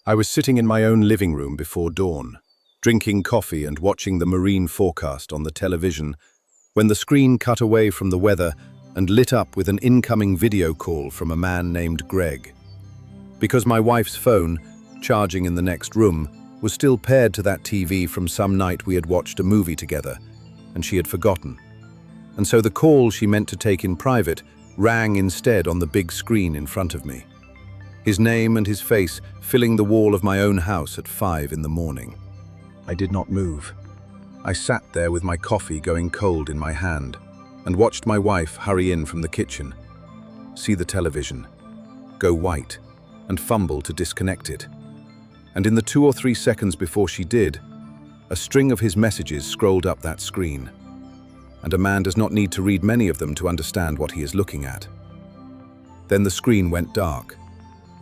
I was sitting in my own living room before dawn, drinking coffee and watching the marine forecast on the television, when the screen cut away from the weather and lit up with an incoming video call from a man named Greg. Because my wife's phone, charging in the next room, was still paired to that TV from some night we had watched a movie together, and she had forgotten. And so the call she meant to take in private rang instead on the big screen in front of me. His name and his face filling the wall of my own house at 5 in the morning. I did not move. I sat there with my coffee going cold in my hand and watched my wife hurry in from the kitchen, see the television, go white, and fumble to disconnect it. And in the 2 or 3 seconds before she did, a string of his messages scrolled up that screen. And a man does not need to read many of them to understand what he is looking at. Then the screen went dark,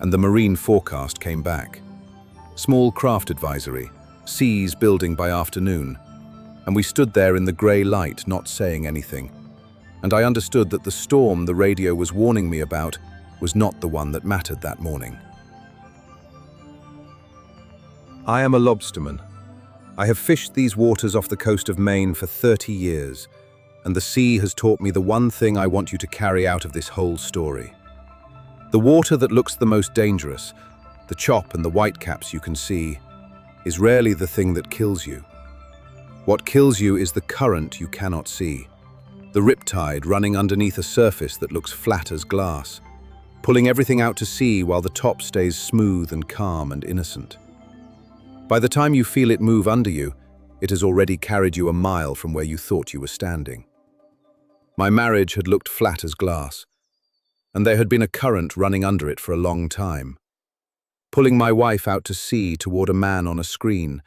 and the marine forecast came back. Small craft advisory, seas building by afternoon, and we stood there in the grey light not saying anything. And I understood that the storm the radio was warning me about was not the one that mattered that morning. I am a lobsterman. I have fished these waters off the coast of Maine for 30 years, and the sea has taught me the one thing I want you to carry out of this whole story. The water that looks the most dangerous, the chop and the whitecaps you can see, is rarely the thing that kills you. What kills you is the current you cannot see, the riptide running underneath a surface that looks flat as glass, pulling everything out to sea while the top stays smooth and calm and innocent. By the time you feel it move under you, it has already carried you a mile from where you thought you were standing. My marriage had looked flat as glass, and there had been a current running under it for a long time, pulling my wife out to sea toward a man on a screen,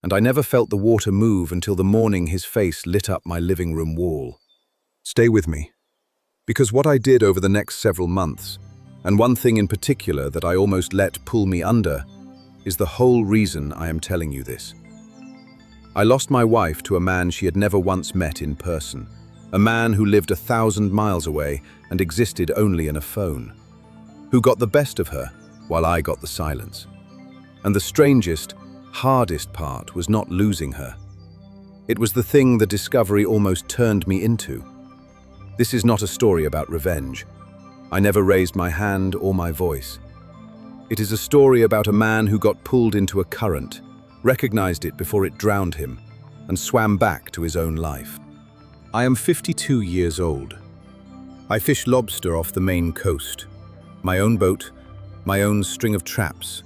and I never felt the water move until the morning his face lit up my living room wall. Stay with me, because what I did over the next several months, and one thing in particular that I almost let pull me under, is the whole reason I am telling you this. I lost my wife to a man she had never once met in person, a man who lived 1,000 miles away and existed only in a phone, who got the best of her while I got the silence. And the strangest, hardest part was not losing her. It was the thing the discovery almost turned me into. This is not a story about revenge. I never raised my hand or my voice. It is a story about a man who got pulled into a current, recognized it before it drowned him, and swam back to his own life. I am 52 years old. I fish lobster off the Maine coast. My own boat, my own string of traps.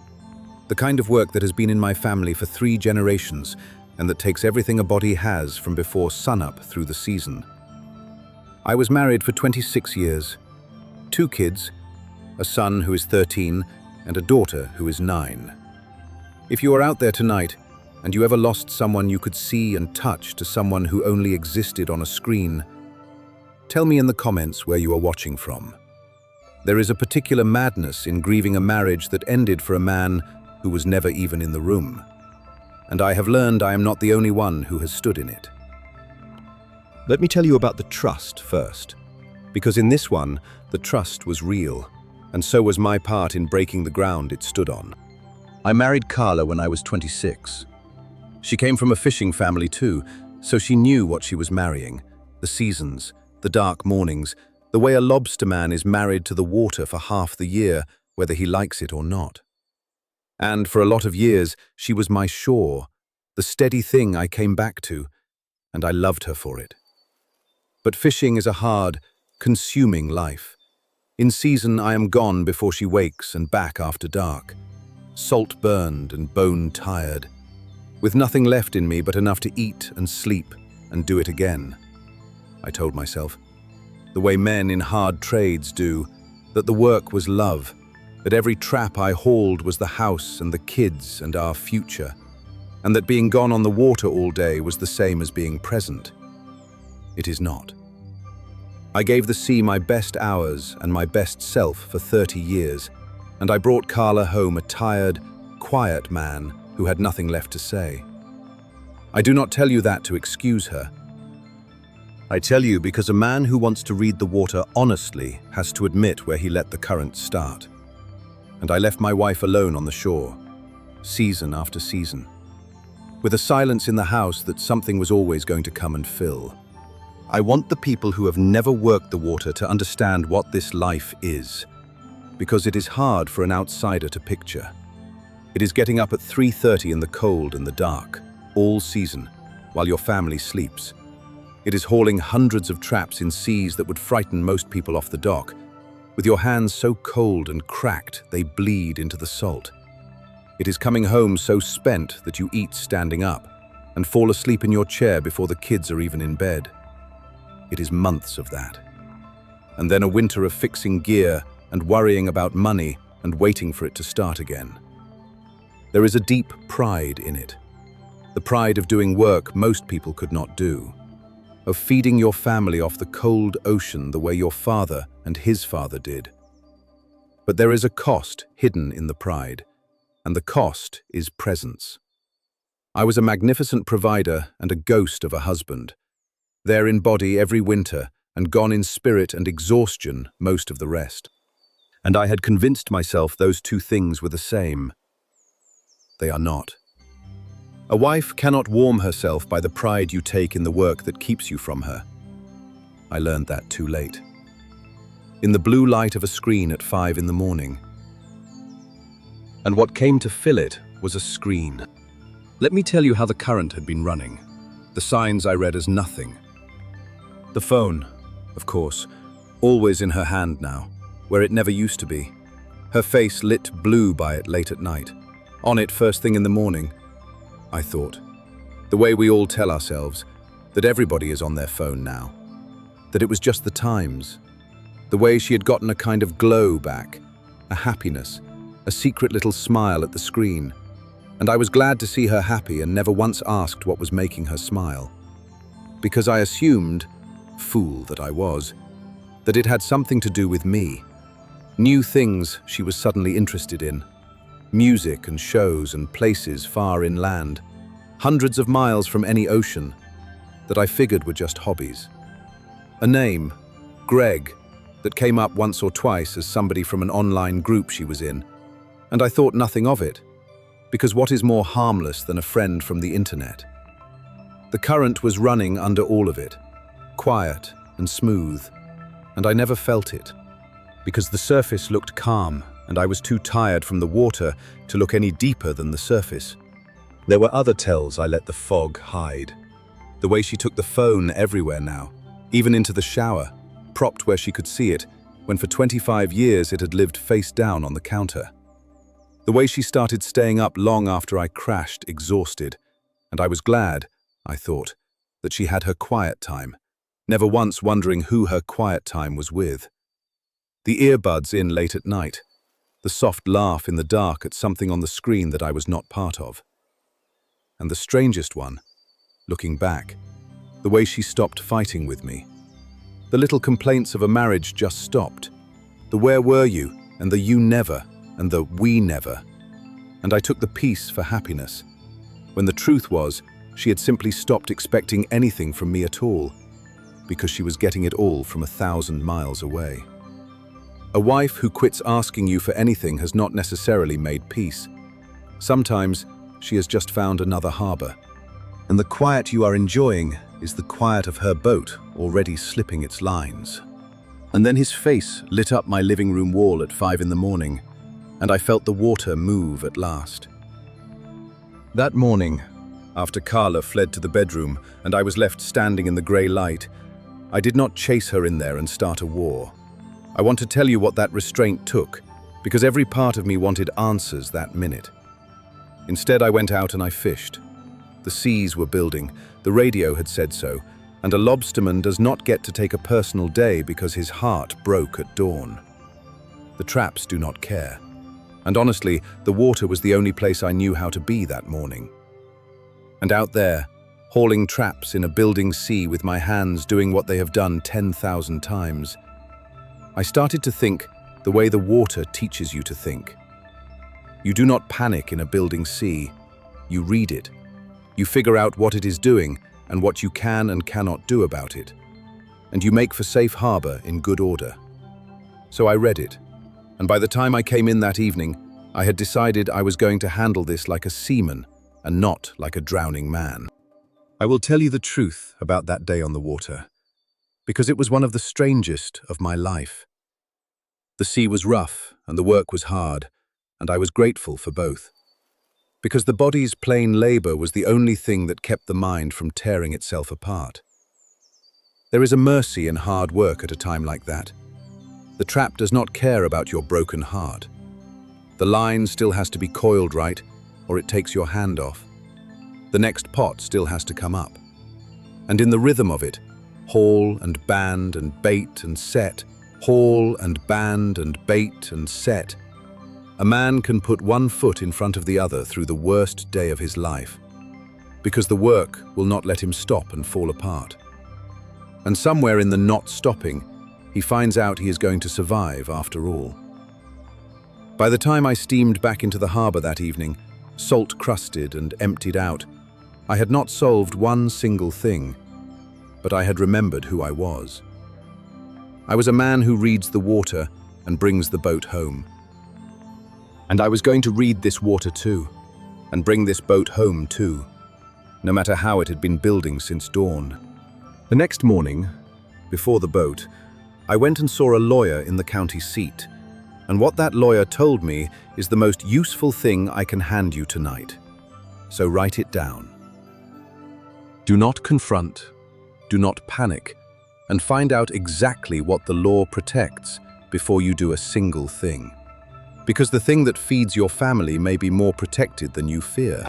The kind of work that has been in my family for 3 generations and that takes everything a body has from before sunup through the season. I was married for 26 years. 2 kids, a son who is 13 and a daughter who is 9. If you are out there tonight and you ever lost someone you could see and touch to someone who only existed on a screen, tell me in the comments where you are watching from. There is a particular madness in grieving a marriage that ended for a man who was never even in the room. And I have learned I am not the only one who has stood in it. Let me tell you about the trust first, because in this one, the trust was real, and so was my part in breaking the ground it stood on. I married Carla when I was 26. She came from a fishing family too, so she knew what she was marrying, the seasons, the dark mornings, the way a lobsterman is married to the water for half the year, whether he likes it or not. And for a lot of years, she was my shore, the steady thing I came back to, and I loved her for it. But fishing is a hard, consuming life. In season, I am gone before she wakes and back after dark, salt-burned and bone-tired, with nothing left in me but enough to eat and sleep and do it again. I told myself, the way men in hard trades do, that the work was love, that every trap I hauled was the house and the kids and our future, and that being gone on the water all day was the same as being present. It is not. I gave the sea my best hours and my best self for 30 years, and I brought Carla home a tired, quiet man who had nothing left to say. I do not tell you that to excuse her. I tell you because a man who wants to read the water honestly has to admit where he let the current start. And I left my wife alone on the shore, season after season, with a silence in the house that something was always going to come and fill. I want the people who have never worked the water to understand what this life is, because it is hard for an outsider to picture. It is getting up at 3:30 in the cold and the dark, all season, while your family sleeps. It is hauling hundreds of traps in seas that would frighten most people off the dock, with your hands so cold and cracked they bleed into the salt. It is coming home so spent that you eat standing up and fall asleep in your chair before the kids are even in bed. It is months of that. And then a winter of fixing gear and worrying about money and waiting for it to start again. There is a deep pride in it. The pride of doing work most people could not do. Of feeding your family off the cold ocean the way your father and his father did. But there is a cost hidden in the pride, and the cost is presence. I was a magnificent provider and a ghost of a husband, there in body every winter and gone in spirit and exhaustion most of the rest. And I had convinced myself those two things were the same. They are not. A wife cannot warm herself by the pride you take in the work that keeps you from her. I learned that too late. In the blue light of a screen at 5 in the morning. And what came to fill it was a screen. Let me tell you how the current had been running. The signs I read as nothing. The phone, of course, always in her hand now, where it never used to be. Her face lit blue by it late at night. On it first thing in the morning. I thought, the way we all tell ourselves, that everybody is on their phone now, that it was just the times, the way she had gotten a kind of glow back, a happiness, a secret little smile at the screen, and I was glad to see her happy and never once asked what was making her smile, because I assumed, fool that I was, that it had something to do with me, new things she was suddenly interested in. Music and shows and places far inland, hundreds of miles from any ocean, that I figured were just hobbies. A name, Greg, that came up once or twice as somebody from an online group she was in, and I thought nothing of it, because what is more harmless than a friend from the internet? The current was running under all of it, quiet and smooth, and I never felt it, because the surface looked calm, and I was too tired from the water to look any deeper than the surface. There were other tells I let the fog hide. The way she took the phone everywhere now, even into the shower, propped where she could see it, when for 25 years it had lived face down on the counter. The way she started staying up long after I crashed, exhausted, and I was glad, I thought, that she had her quiet time, never once wondering who her quiet time was with. The earbuds in late at night, the soft laugh in the dark at something on the screen that I was not part of. And the strangest one, looking back, the way she stopped fighting with me. The little complaints of a marriage just stopped. The where were you, and the you never, and the we never. And I took the peace for happiness, when the truth was she had simply stopped expecting anything from me at all, because she was getting it all from 1,000 miles away. A wife who quits asking you for anything has not necessarily made peace. Sometimes she has just found another harbor. And the quiet you are enjoying is the quiet of her boat already slipping its lines. And then his face lit up my living room wall at 5 in the morning, and I felt the water move at last. That morning, after Carla fled to the bedroom and I was left standing in the grey light, I did not chase her in there and start a war. I want to tell you what that restraint took, because every part of me wanted answers that minute. Instead, I went out and I fished. The seas were building, the radio had said so, and a lobsterman does not get to take a personal day because his heart broke at dawn. The traps do not care. And honestly, the water was the only place I knew how to be that morning. And out there, hauling traps in a building sea with my hands doing what they have done 10,000 times, I started to think the way the water teaches you to think. You do not panic in a building sea. You read it. You figure out what it is doing and what you can and cannot do about it. And you make for safe harbor in good order. So I read it. And by the time I came in that evening, I had decided I was going to handle this like a seaman and not like a drowning man. I will tell you the truth about that day on the water, because it was one of the strangest of my life. The sea was rough and the work was hard, and I was grateful for both. Because the body's plain labor was the only thing that kept the mind from tearing itself apart. There is a mercy in hard work at a time like that. The trap does not care about your broken heart. The line still has to be coiled right, or it takes your hand off. The next pot still has to come up. And in the rhythm of it, haul and band and bait and set, haul and band and bait and set, a man can put one foot in front of the other through the worst day of his life, because the work will not let him stop and fall apart. And somewhere in the not stopping, he finds out he is going to survive after all. By the time I steamed back into the harbor that evening, salt-crusted and emptied out, I had not solved one single thing, but I had remembered who I was. I was a man who reads the water and brings the boat home. And I was going to read this water too, and bring this boat home too, no matter how it had been building since dawn. The next morning, before the boat, I went and saw a lawyer in the county seat, and what that lawyer told me is the most useful thing I can hand you tonight. So write it down. Do not confront, do not panic, and find out exactly what the law protects before you do a single thing. Because the thing that feeds your family may be more protected than you fear.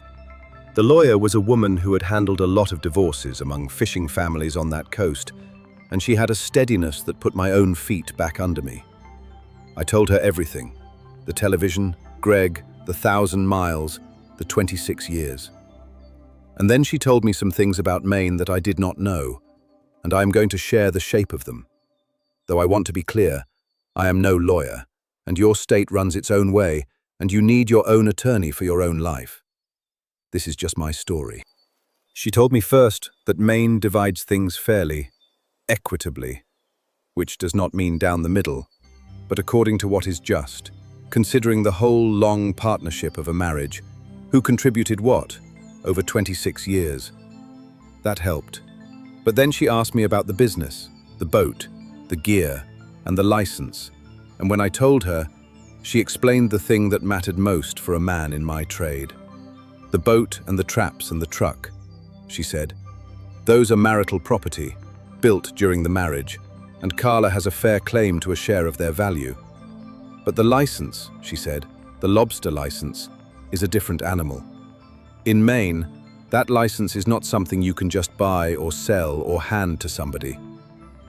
The lawyer was a woman who had handled a lot of divorces among fishing families on that coast, and she had a steadiness that put my own feet back under me. I told her everything: the television, Greg, the 1,000 miles, the 26 years. And then she told me some things about Maine that I did not know, and I am going to share the shape of them. Though I want to be clear, I am no lawyer, and your state runs its own way, and you need your own attorney for your own life. This is just my story. She told me first that Maine divides things fairly, equitably, which does not mean down the middle, but according to what is just, considering the whole long partnership of a marriage, who contributed what, over 26 years. That helped. But then she asked me about the business, the boat, the gear, and the license. And when I told her, she explained the thing that mattered most for a man in my trade. The boat and the traps and the truck, she said. Those are marital property, built during the marriage, and Carla has a fair claim to a share of their value. But the license, she said, the lobster license, is a different animal. In Maine, that license is not something you can just buy or sell or hand to somebody.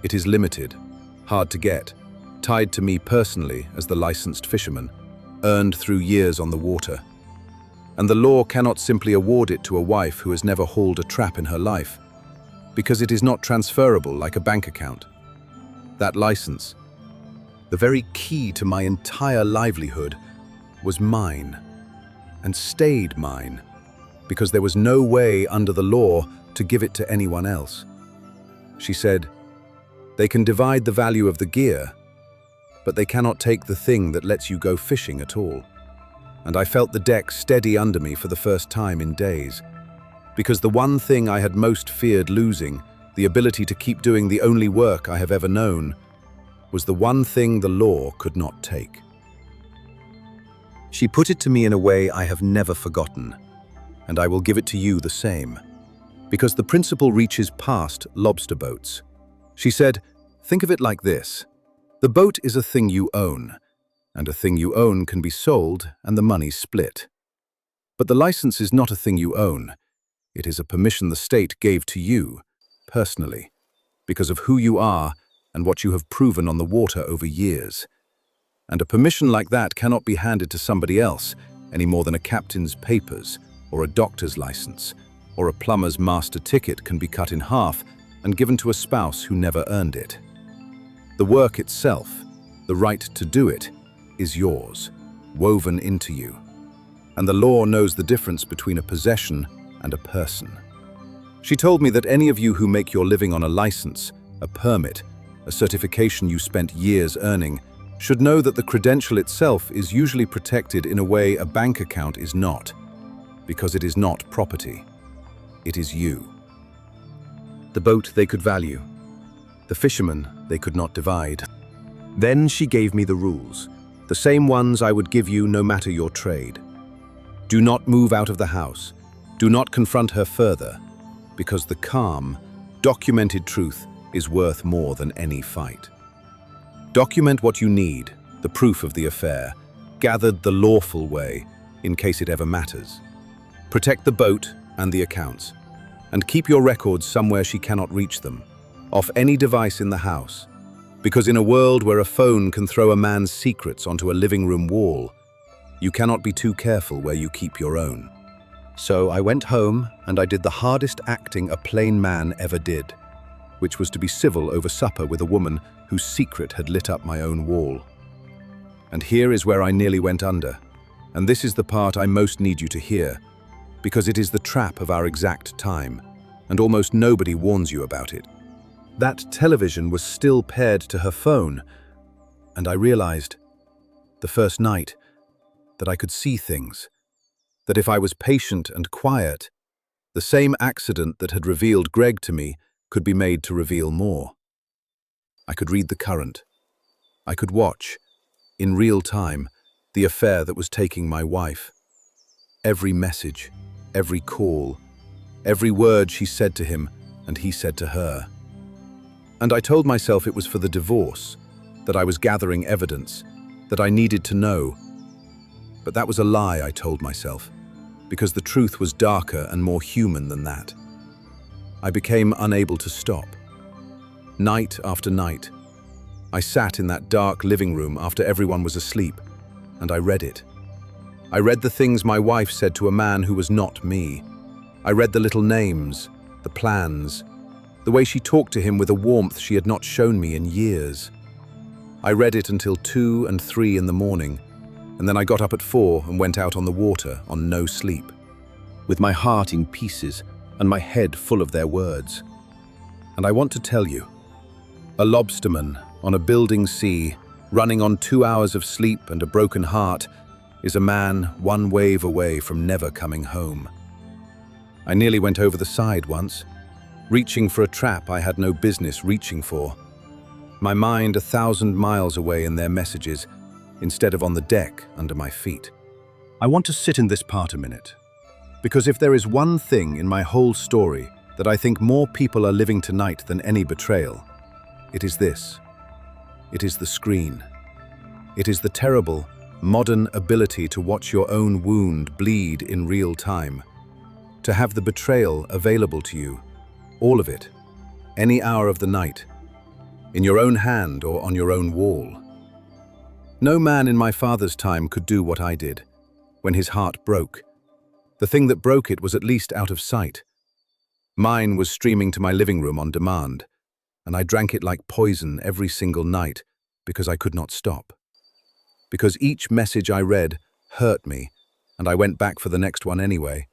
It is limited, hard to get, tied to me personally as the licensed fisherman, earned through years on the water. And the law cannot simply award it to a wife who has never hauled a trap in her life, because it is not transferable like a bank account. That license, the very key to my entire livelihood, was mine, and stayed mine, because there was no way under the law to give it to anyone else. She said, they can divide the value of the gear, but they cannot take the thing that lets you go fishing at all. And I felt the deck steady under me for the first time in days, because the one thing I had most feared losing, the ability to keep doing the only work I have ever known, was the one thing the law could not take. She put it to me in a way I have never forgotten, and I will give it to you the same, because the principle reaches past lobster boats. She said, think of it like this. The boat is a thing you own, and a thing you own can be sold and the money split. But the license is not a thing you own. It is a permission the state gave to you, personally, because of who you are and what you have proven on the water over years. And a permission like that cannot be handed to somebody else any more than a captain's papers, or a doctor's license, or a plumber's master ticket can be cut in half and given to a spouse who never earned it. The work itself, the right to do it, is yours, woven into you. And the law knows the difference between a possession and a person. She told me that any of you who make your living on a license, a permit, a certification you spent years earning, should know that the credential itself is usually protected in a way a bank account is not, because it is not property. It is you. The boat they could value. The fisherman they could not divide. Then she gave me the rules, the same ones I would give you no matter your trade. Do not move out of the house. Do not confront her further, because the calm, documented truth is worth more than any fight. Document what you need, the proof of the affair, gathered the lawful way, in case it ever matters. Protect the boat and the accounts, and keep your records somewhere she cannot reach them, off any device in the house, because in a world where a phone can throw a man's secrets onto a living room wall, you cannot be too careful where you keep your own. So I went home and I did the hardest acting a plain man ever did, which was to be civil over supper with a woman whose secret had lit up my own wall. And here is where I nearly went under, and this is the part I most need you to hear, because it is the trap of our exact time, and almost nobody warns you about it. That television was still paired to her phone, and I realized, the first night, that I could see things, that if I was patient and quiet, the same accident that had revealed Greg to me could be made to reveal more. I could read the current. I could watch, in real time, the affair that was taking my wife. Every message, every call, every word she said to him and he said to her. And I told myself it was for the divorce, that I was gathering evidence, that I needed to know. But that was a lie, I told myself, because the truth was darker and more human than that. I became unable to stop. Night after night, I sat in that dark living room after everyone was asleep, and I read it. I read the things my wife said to a man who was not me. I read the little names, the plans, the way she talked to him with a warmth she had not shown me in years. I read it until 2 and 3 in the morning, and then I got up at 4 and went out on the water on no sleep, with my heart in pieces and my head full of their words. And I want to tell you, a lobsterman on a building sea, running on 2 hours of sleep and a broken heart, is a man one wave away from never coming home. I nearly went over the side once, reaching for a trap I had no business reaching for. My mind 1,000 miles away in their messages, instead of on the deck under my feet. I want to sit in this part a minute, because if there is one thing in my whole story that I think more people are living tonight than any betrayal, it is this. It is the screen. It is the terrible, modern ability to watch your own wound bleed in real time, to have the betrayal available to you, all of it, any hour of the night, in your own hand or on your own wall. No man in my father's time could do what I did, when his heart broke. The thing that broke it was at least out of sight. Mine was streaming to my living room on demand, and I drank it like poison every single night because I could not stop. Because each message I read hurt me, and I went back for the next one anyway.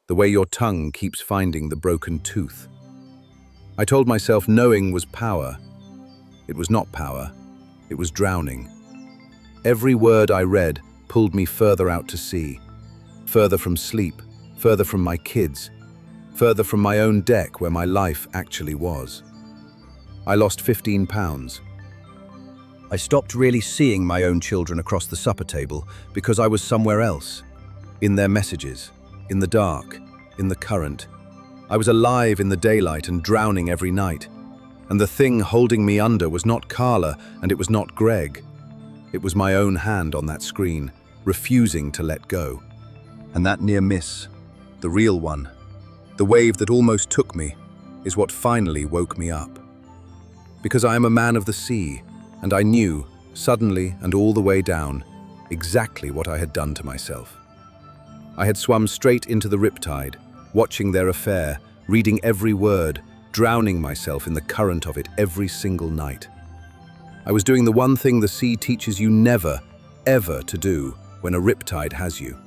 The way your tongue keeps finding the broken tooth. I told myself knowing was power. It was not power, it was drowning. Every word I read pulled me further out to sea, further from sleep, further from my kids, further from my own deck where my life actually was. I lost 15 pounds. I stopped really seeing my own children across the supper table because I was somewhere else, in their messages, in the dark, in the current. I was alive in the daylight and drowning every night. And the thing holding me under was not Carla and it was not Greg. It was my own hand on that screen, refusing to let go. And that near miss, the real one, the wave that almost took me, is what finally woke me up. Because I am a man of the sea, and I knew, suddenly and all the way down, exactly what I had done to myself. I had swum straight into the riptide, watching their affair, reading every word, drowning myself in the current of it every single night. I was doing the one thing the sea teaches you never, ever to do when a riptide has you.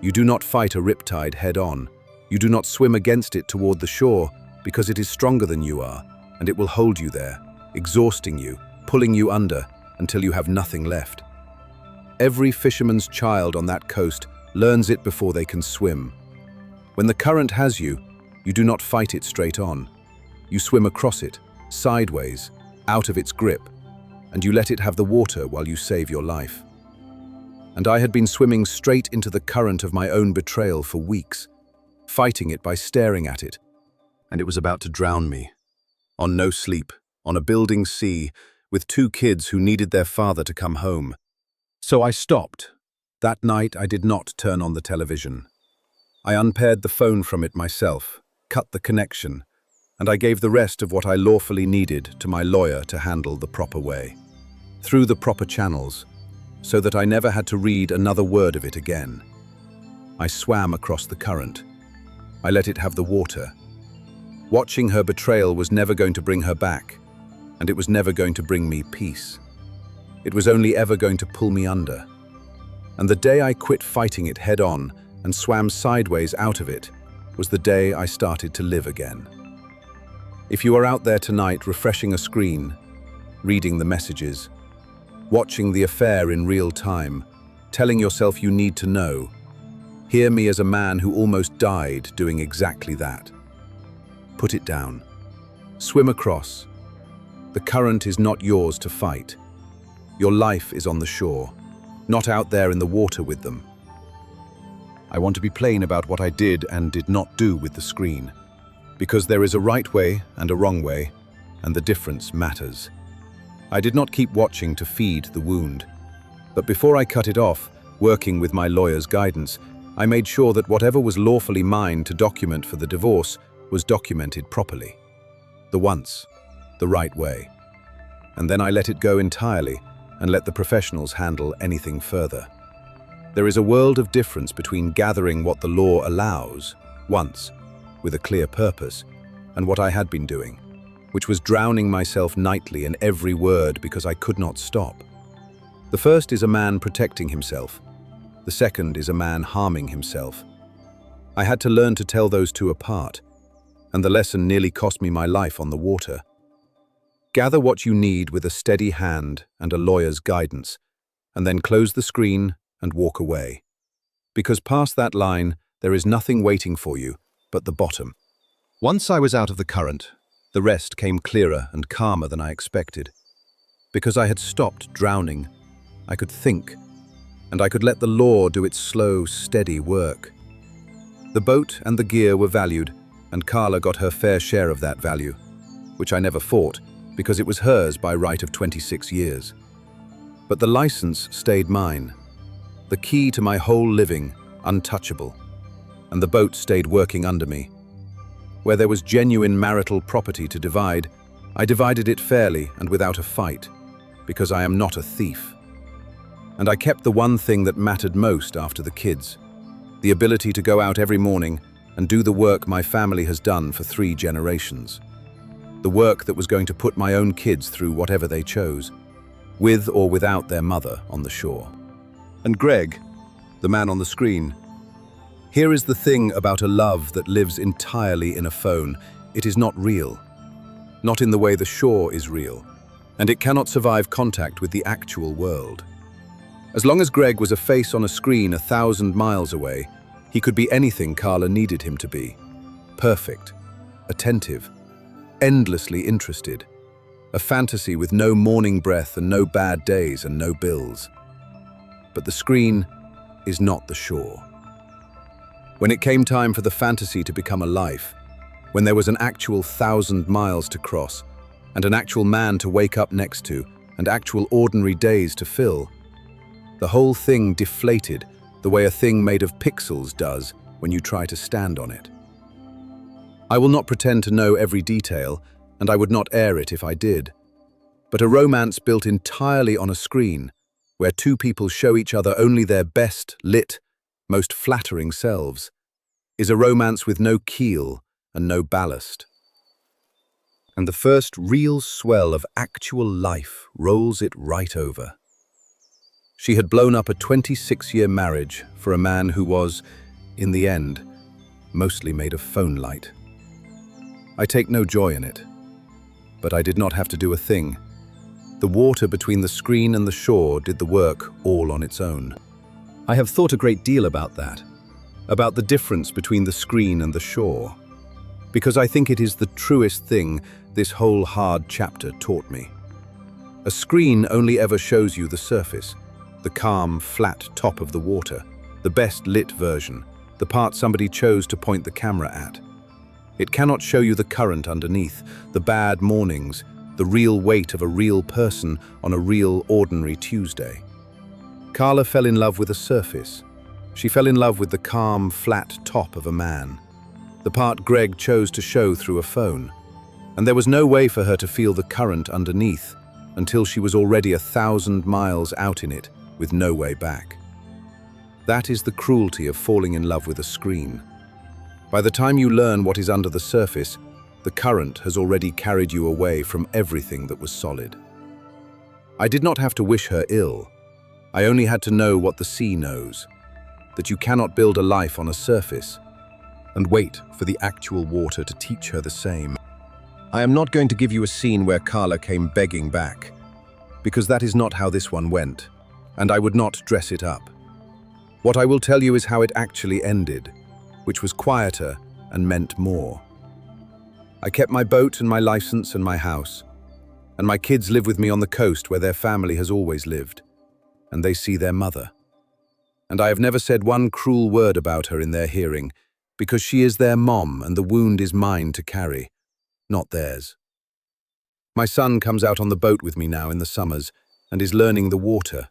You do not fight a riptide head-on. You do not swim against it toward the shore because it is stronger than you are, and it will hold you there, exhausting you, pulling you under, until you have nothing left. Every fisherman's child on that coast learns it before they can swim. When the current has you, you do not fight it straight on. You swim across it, sideways, out of its grip, and you let it have the water while you save your life. And I had been swimming straight into the current of my own betrayal for weeks, fighting it by staring at it, and it was about to drown me. On no sleep, on a building sea, with 2 kids who needed their father to come home. So I stopped. That night I did not turn on the television. I unpaired the phone from it myself, cut the connection, and I gave the rest of what I lawfully needed to my lawyer to handle the proper way, through the proper channels, so that I never had to read another word of it again. I swam across the current. I let it have the water. Watching her betrayal was never going to bring her back, and it was never going to bring me peace. It was only ever going to pull me under. And the day I quit fighting it head on and swam sideways out of it was the day I started to live again. If you are out there tonight refreshing a screen, reading the messages, watching the affair in real time, telling yourself you need to know, hear me as a man who almost died doing exactly that. Put it down. Swim across. The current is not yours to fight. Your life is on the shore, not out there in the water with them. I want to be plain about what I did and did not do with the screen, because there is a right way and a wrong way, and the difference matters. I did not keep watching to feed the wound, but before I cut it off, working with my lawyer's guidance, I made sure that whatever was lawfully mine to document for the divorce was documented properly. The once, the right way. And then I let it go entirely and let the professionals handle anything further. There is a world of difference between gathering what the law allows, once, with a clear purpose, and what I had been doing, which was drowning myself nightly in every word because I could not stop. The first is a man protecting himself. The second is a man harming himself. I had to learn to tell those two apart, and the lesson nearly cost me my life on the water. Gather what you need with a steady hand and a lawyer's guidance, and then close the screen and walk away. Because past that line, there is nothing waiting for you but the bottom. Once I was out of the current, the rest came clearer and calmer than I expected. Because I had stopped drowning, I could think, and I could let the law do its slow, steady work. The boat and the gear were valued, and Carla got her fair share of that value, which I never fought, because it was hers by right of 26 years. But the license stayed mine, the key to my whole living, untouchable, and the boat stayed working under me. Where there was genuine marital property to divide, I divided it fairly and without a fight, because I am not a thief. And I kept the one thing that mattered most after the kids, the ability to go out every morning and do the work my family has done for 3 generations. The work that was going to put my own kids through whatever they chose, with or without their mother on the shore. And Greg, the man on the screen, here is the thing about a love that lives entirely in a phone. It is not real. Not in the way the shore is real, and it cannot survive contact with the actual world. As long as Greg was a face on a screen 1,000 miles away, he could be anything Carla needed him to be. Perfect, attentive, endlessly interested. A fantasy with no morning breath and no bad days and no bills. But the screen is not the shore. When it came time for the fantasy to become a life, when there was an actual 1,000 miles to cross, and an actual man to wake up next to, and actual ordinary days to fill, the whole thing deflated the way a thing made of pixels does when you try to stand on it. I will not pretend to know every detail, and I would not air it if I did. But a romance built entirely on a screen, where 2 people show each other only their best, lit, most flattering selves, is a romance with no keel and no ballast. And the first real swell of actual life rolls it right over. She had blown up a 26-year marriage for a man who was, in the end, mostly made of phone light. I take no joy in it, but I did not have to do a thing. The water between the screen and the shore did the work all on its own. I have thought a great deal about that, about the difference between the screen and the shore, because I think it is the truest thing this whole hard chapter taught me. A screen only ever shows you the surface, the calm, flat top of the water, the best lit version, the part somebody chose to point the camera at. It cannot show you the current underneath, the bad mornings, the real weight of a real person on a real ordinary Tuesday. Carla fell in love with a surface. She fell in love with the calm, flat top of a man, the part Greg chose to show through a phone. And there was no way for her to feel the current underneath until she was already 1,000 miles out in it with no way back. That is the cruelty of falling in love with a screen. By the time you learn what is under the surface, the current has already carried you away from everything that was solid. I did not have to wish her ill. I only had to know what the sea knows, that you cannot build a life on a surface, and wait for the actual water to teach her the same. I am not going to give you a scene where Carla came begging back, because that is not how this one went, and I would not dress it up. What I will tell you is how it actually ended, which was quieter and meant more. I kept my boat and my license and my house, and my kids live with me on the coast where their family has always lived, and they see their mother. And I have never said one cruel word about her in their hearing, because she is their mom and the wound is mine to carry, not theirs. My son comes out on the boat with me now in the summers and is learning the water,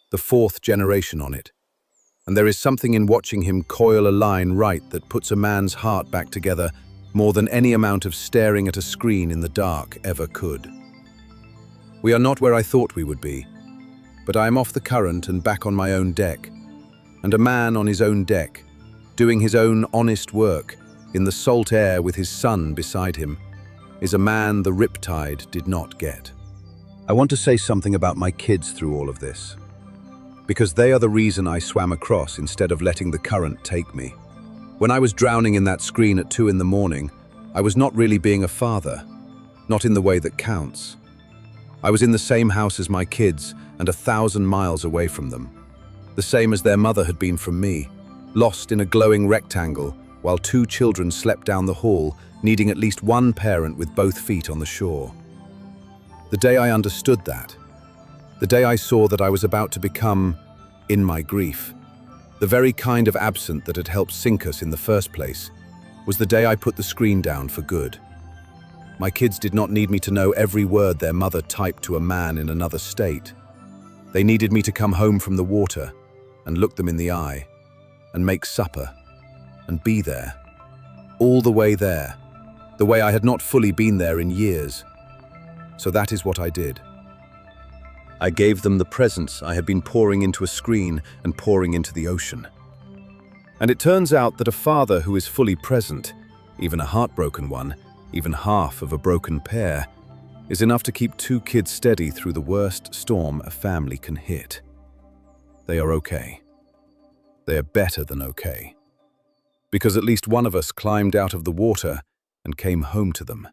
the 4th generation on it. And there is something in watching him coil a line right that puts a man's heart back together more than any amount of staring at a screen in the dark ever could. We are not where I thought we would be, but I am off the current and back on my own deck, and a man on his own deck, doing his own honest work in the salt air with his son beside him, is a man the riptide did not get. I want to say something about my kids through all of this, because they are the reason I swam across instead of letting the current take me. When I was drowning in that screen at 2 in the morning, I was not really being a father, not in the way that counts. I was in the same house as my kids and 1,000 miles away from them, the same as their mother had been from me, lost in a glowing rectangle while 2 children slept down the hall, needing at least one parent with both feet on the shore. The day I understood that, the day I saw that I was about to become, in my grief, the very kind of absent that had helped sink us in the first place, was the day I put the screen down for good. My kids did not need me to know every word their mother typed to a man in another state. They needed me to come home from the water and look them in the eye and make supper and be there, all the way there, the way I had not fully been there in years. So that is what I did. I gave them the presents I had been pouring into a screen and pouring into the ocean. And it turns out that a father who is fully present, even a heartbroken one, even half of a broken pair, is enough to keep 2 kids steady through the worst storm a family can hit. They are okay. They are better than okay. Because at least one of us climbed out of the water and came home to them.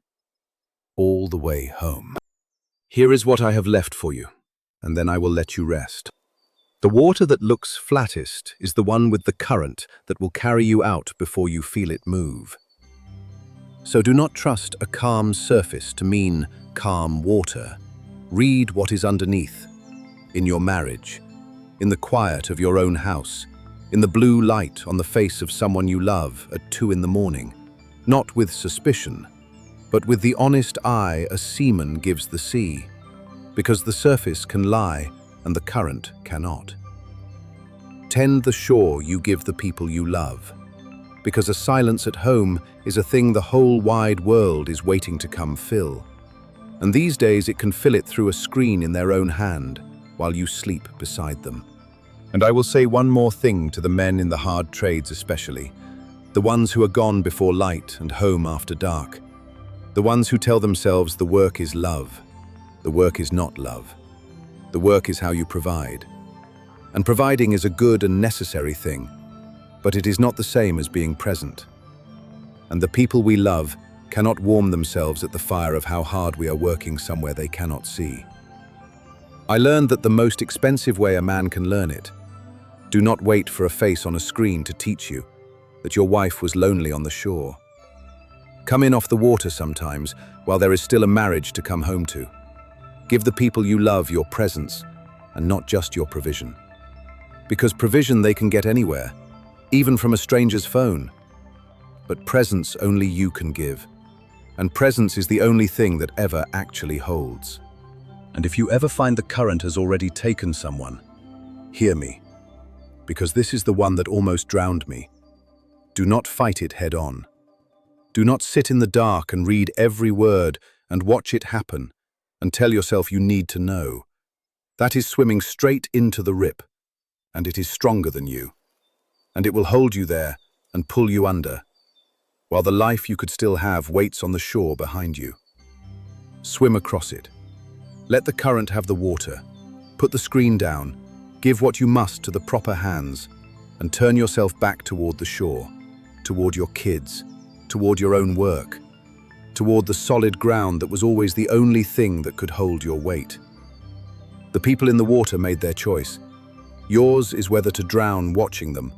All the way home. Here is what I have left for you, and then I will let you rest. The water that looks flattest is the one with the current that will carry you out before you feel it move. So do not trust a calm surface to mean calm water. Read what is underneath, in your marriage, in the quiet of your own house, in the blue light on the face of someone you love at 2 in the morning, not with suspicion, but with the honest eye a seaman gives the sea, because the surface can lie and the current cannot. Tend the shore you give the people you love, because a silence at home is a thing the whole wide world is waiting to come fill. And these days it can fill it through a screen in their own hand while you sleep beside them. And I will say one more thing to the men in the hard trades especially, the ones who are gone before light and home after dark, the ones who tell themselves the work is love. The work is not love. The work is how you provide. And providing is a good and necessary thing, but it is not the same as being present. And the people we love cannot warm themselves at the fire of how hard we are working somewhere they cannot see. I learned that the most expensive way a man can learn it. Do not wait for a face on a screen to teach you that your wife was lonely on the shore. Come in off the water sometimes while there is still a marriage to come home to. Give the people you love your presence and not just your provision. Because provision they can get anywhere, even from a stranger's phone. But presence only you can give. And presence is the only thing that ever actually holds. And if you ever find the current has already taken someone, hear me. Because this is the one that almost drowned me. Do not fight it head on. Do not sit in the dark and read every word and watch it happen and tell yourself you need to know. That is swimming straight into the rip, and it is stronger than you. And it will hold you there and pull you under, while the life you could still have waits on the shore behind you. Swim across it. Let the current have the water. Put the screen down. Give what you must to the proper hands, and turn yourself back toward the shore, toward your kids, toward your own work, toward the solid ground that was always the only thing that could hold your weight. The people in the water made their choice. Yours is whether to drown watching them,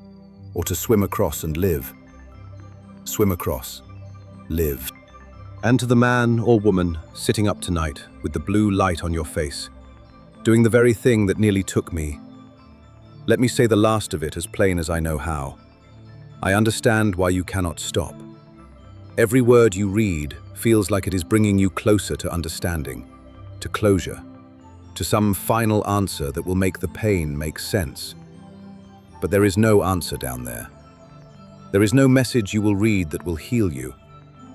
or to swim across and live. Swim across. Live. And to the man or woman sitting up tonight with the blue light on your face, doing the very thing that nearly took me. Let me say the last of it as plain as I know how. I understand why you cannot stop. Every word you read feels like it is bringing you closer to understanding, to closure, to some final answer that will make the pain make sense. But there is no answer down there. There is no message you will read that will heal you,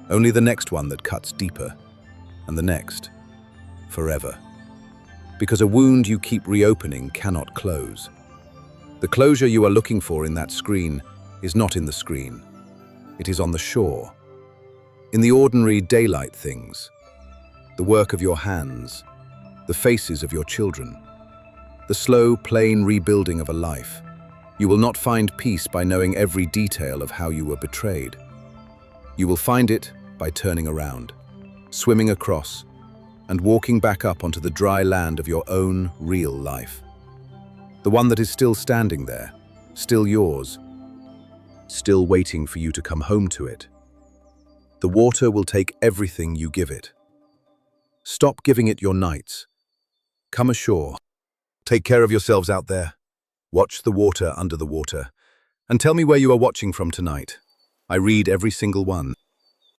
only the next one that cuts deeper, and the next, forever. Because a wound you keep reopening cannot close. The closure you are looking for in that screen is not in the screen. It is on the shore. In the ordinary daylight things, the work of your hands, the faces of your children, the slow, plain rebuilding of a life. You will not find peace by knowing every detail of how you were betrayed. You will find it by turning around, swimming across, and walking back up onto the dry land of your own real life. The one that is still standing there, still yours, still waiting for you to come home to it. The water will take everything you give it. Stop giving it your nights. Come ashore. Take care of yourselves out there. Watch the water under the water. And tell me where you are watching from tonight. I read every single one.